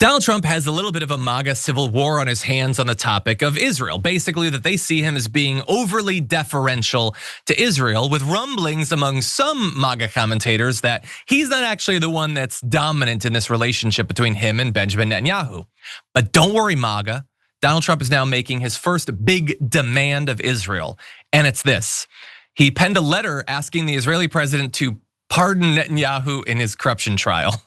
Donald Trump has a little bit of a MAGA civil war on his hands on the topic of Israel. Basically, that they see him as being overly deferential to Israel, with rumblings among some MAGA commentators that he's not actually the one that's dominant in this relationship between him and Benjamin Netanyahu. But don't worry, MAGA. Donald Trump is now making his first big demand of Israel, and it's this. He penned a letter asking the Israeli president to pardon Netanyahu in his corruption trial.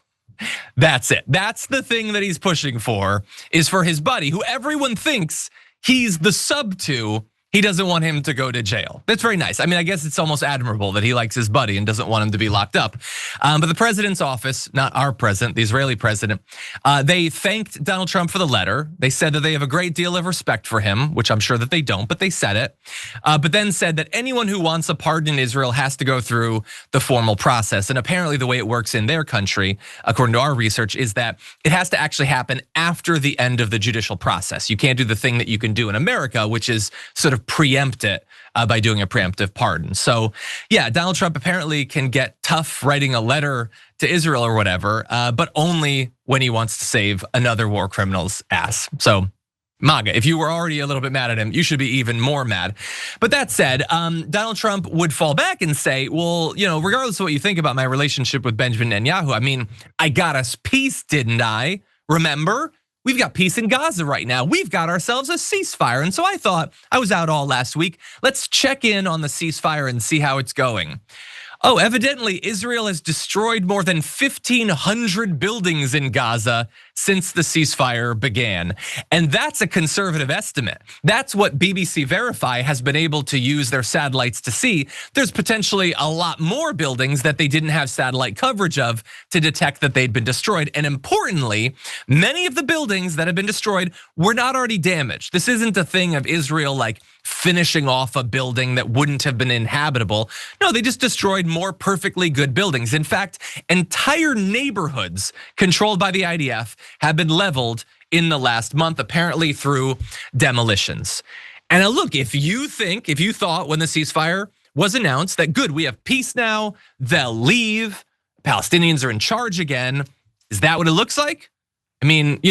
That's it. That's the thing that he's pushing for, is for his buddy, who everyone thinks he's the sub to. He doesn't want him to go to jail. That's very nice. I mean, I guess it's almost admirable that he likes his buddy and doesn't want him to be locked up. But the president's office, not our president, the Israeli president, they thanked Donald Trump for the letter. They said that they have a great deal of respect for him, which I'm sure that they don't, but they said it. But then said that anyone who wants a pardon in Israel has to go through the formal process. And apparently the way it works in their country, according to our research, is that it has to actually happen after the end of the judicial process. You can't do the thing that you can do in America, which is sort of preempt it by doing a preemptive pardon. So yeah, Donald Trump apparently can get tough writing a letter to Israel or whatever, but only when he wants to save another war criminal's ass. So MAGA, if you were already a little bit mad at him, you should be even more mad. But that said, Donald Trump would fall back and say, well, regardless of what you think about my relationship with Benjamin Netanyahu, I mean, I got us peace, didn't I? Remember? We've got peace in Gaza right now. We've got ourselves a ceasefire. And so I thought, I was out all last week. Let's check in on the ceasefire and see how it's going. Oh, evidently Israel has destroyed more than 1,500 buildings in Gaza since the ceasefire began. And that's a conservative estimate. That's what BBC Verify has been able to use their satellites to see. There's potentially a lot more buildings that they didn't have satellite coverage of to detect that they'd been destroyed. And importantly, many of the buildings that have been destroyed were not already damaged. This isn't a thing of Israel like finishing off a building that wouldn't have been inhabitable. No, they just destroyed more perfectly good buildings. In fact, entire neighborhoods controlled by the IDF have been leveled in the last month, apparently through demolitions. And look, if you thought when the ceasefire was announced that good, we have peace now, they'll leave, Palestinians are in charge again, is that what it looks like? I mean,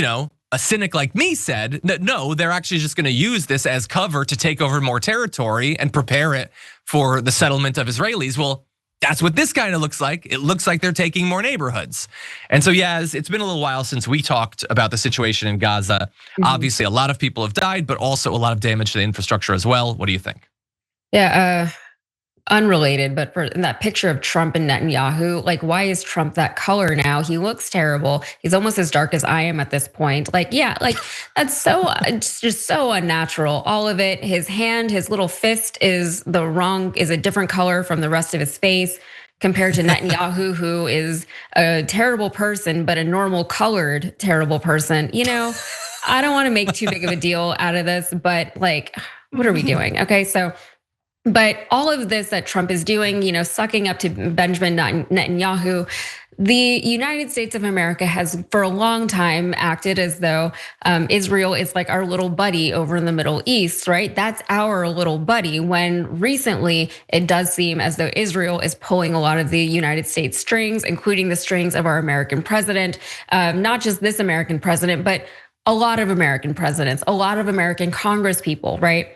a cynic like me said that no, they're actually just gonna use this as cover to take over more territory and prepare it for the settlement of Israelis. Well, that's what this kind of looks like. It looks like they're taking more neighborhoods. And so yeah, it's been a little while since we talked about the situation in Gaza. Obviously, a lot of people have died, but also a lot of damage to the infrastructure as well. What do you think? Yeah, unrelated, but for that picture of Trump and Netanyahu, like, why is Trump that color now? He looks terrible. He's almost as dark as I am at this point. Like, yeah, like that's so, it's just so unnatural. All of it. His hand, his little fist is a different color from the rest of his face, compared to Netanyahu, who is a terrible person, but a normal colored terrible person. I don't want to make too big of a deal out of this, but like, what are we doing? Okay, so. But all of this that Trump is doing, sucking up to Benjamin Netanyahu, the United States of America has for a long time acted as though Israel is like our little buddy over in the Middle East, right? That's our little buddy, when recently it does seem as though Israel is pulling a lot of the United States strings, including the strings of our American president, not just this American president, but a lot of American presidents, a lot of American Congress people, right?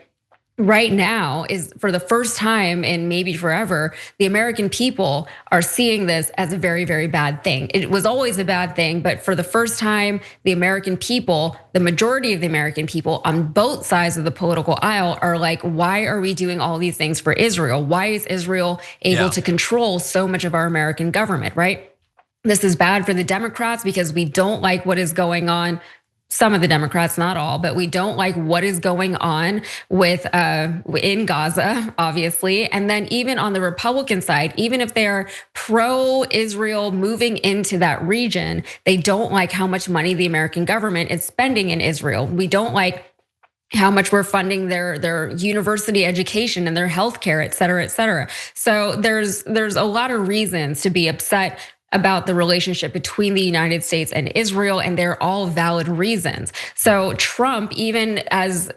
Right now is for the first time in maybe forever, the American people are seeing this as a very, very bad thing. It was always a bad thing, but for the first time, the American people, the majority of the American people on both sides of the political aisle are like, why are we doing all these things for Israel? Why is Israel able to control so much of our American government, right? This is bad for the Democrats because we don't like what is going on. Some of the Democrats, not all, but we don't like what is going on with in Gaza, obviously. And then even on the Republican side, even if they are pro-Israel moving into that region, they don't like how much money the American government is spending in Israel. We don't like how much we're funding their university education and their healthcare, et cetera, et cetera. So there's a lot of reasons to be upset about the relationship between the United States and Israel, and they're all valid reasons. So Trump, even as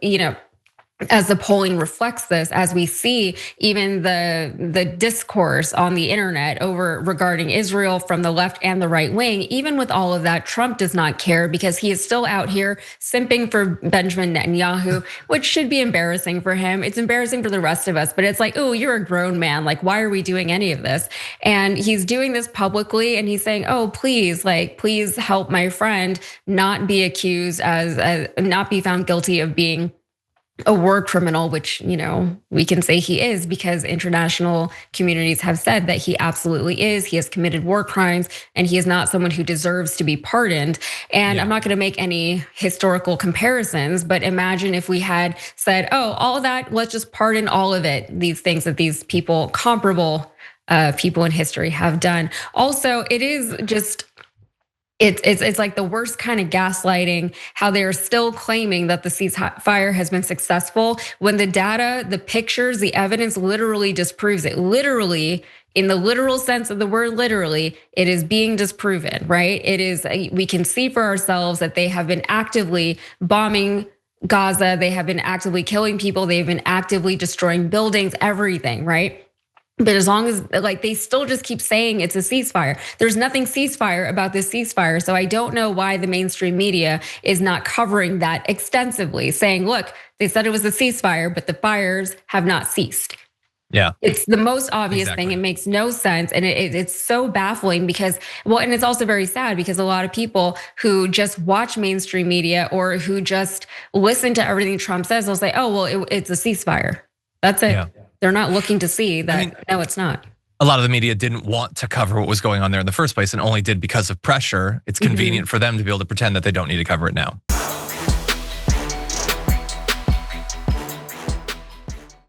as the polling reflects this, as we see even the discourse on the internet over regarding Israel from the left and the right wing, even with all of that, Trump does not care because he is still out here simping for Benjamin Netanyahu, which should be embarrassing for him. It's embarrassing for the rest of us, but it's like, oh, you're a grown man. Like, why are we doing any of this? And he's doing this publicly, and he's saying, oh, please, like, please help my friend not be accused as not be found guilty of being a war criminal, which, we can say he is because international communities have said that he absolutely is. He has committed war crimes, and he is not someone who deserves to be pardoned. And I'm not going to make any historical comparisons, but imagine if we had said, oh, all of that, let's just pardon all of it. These things that these people, comparable people in history, have done. Also, it is just, it's like the worst kind of gaslighting, how they're still claiming that the ceasefire has been successful when the data, the pictures, the evidence literally disproves it. Literally, in the literal sense of the word literally, it is being disproven, right? It is, we can see for ourselves that they have been actively bombing Gaza. They have been actively killing people. They've been actively destroying buildings, everything, right? But as long as, like, they still just keep saying it's a ceasefire. There's nothing ceasefire about this ceasefire. So I don't know why the mainstream media is not covering that extensively, saying, look, they said it was a ceasefire, but the fires have not ceased. Yeah. It's the most obvious thing. It makes no sense. And it's so baffling because, well, and it's also very sad because a lot of people who just watch mainstream media or who just listen to everything Trump says, they'll say, oh, well, it's a ceasefire. That's it. Yeah. They're not looking to see that, no, it's not. A lot of the media didn't want to cover what was going on there in the first place and only did because of pressure. It's convenient for them to be able to pretend that they don't need to cover it now.